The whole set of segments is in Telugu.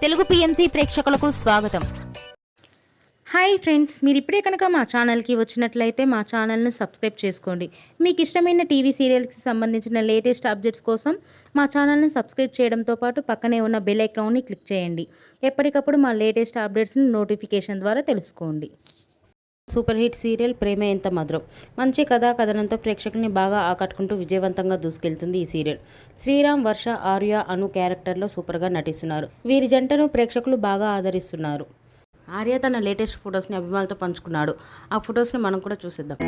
తెలుగు పిఎంసి ప్రేక్షకులకు స్వాగతం. హాయ్ ఫ్రెండ్స్, మీరు ఇప్పుడే కనుక మా ఛానల్కి వచ్చినట్లయితే మా ఛానల్ని సబ్స్క్రైబ్ చేసుకోండి. మీకు ఇష్టమైన టీవీ సీరియల్కి సంబంధించిన లేటెస్ట్ అప్డేట్స్ కోసం మా ఛానల్ని సబ్స్క్రైబ్ చేయడంతో పాటు పక్కనే ఉన్న బెల్ ఐకాన్ని క్లిక్ చేయండి. ఎప్పటికప్పుడు మా లేటెస్ట్ అప్డేట్స్ని నోటిఫికేషన్ ద్వారా తెలుసుకోండి. సూపర్ హిట్ సీరియల్ ప్రేమ ఎంత మధురం. మంచి కథనంతో ప్రేక్షకుల్ని బాగా ఆకట్టుకుంటూ విజయవంతంగా దూసుకెళ్తుంది ఈ సీరియల్. శ్రీరామ్, వర్ష, ఆర్య, అను క్యారెక్టర్లో సూపర్గా నటిస్తున్నారు. వీరి జంటను ప్రేక్షకులు బాగా ఆదరిస్తున్నారు. ఆర్య తన లేటెస్ట్ ఫొటోస్ని అభిమానులతో పంచుకున్నాడు. ఆ ఫొటోస్ని మనం కూడా చూసేద్దాం.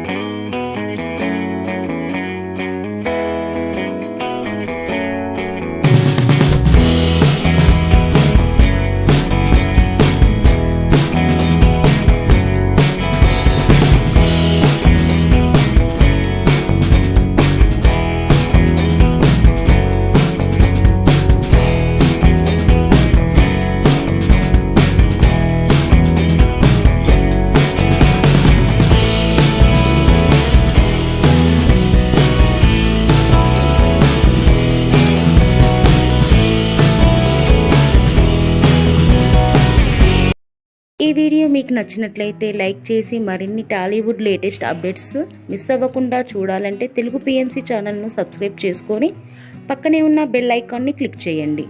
ఈ వీడియో మీకు నచ్చినట్లయితే లైక్ చేసి మరిన్ని టాలీవుడ్ లేటెస్ట్ అప్డేట్స్ మిస్ అవ్వకుండా చూడాలంటే తెలుగు పిఎంసి ఛానల్ను సబ్స్క్రైబ్ చేసుకొని పక్కనే ఉన్న బెల్ ఐకాన్ని క్లిక్ చేయండి.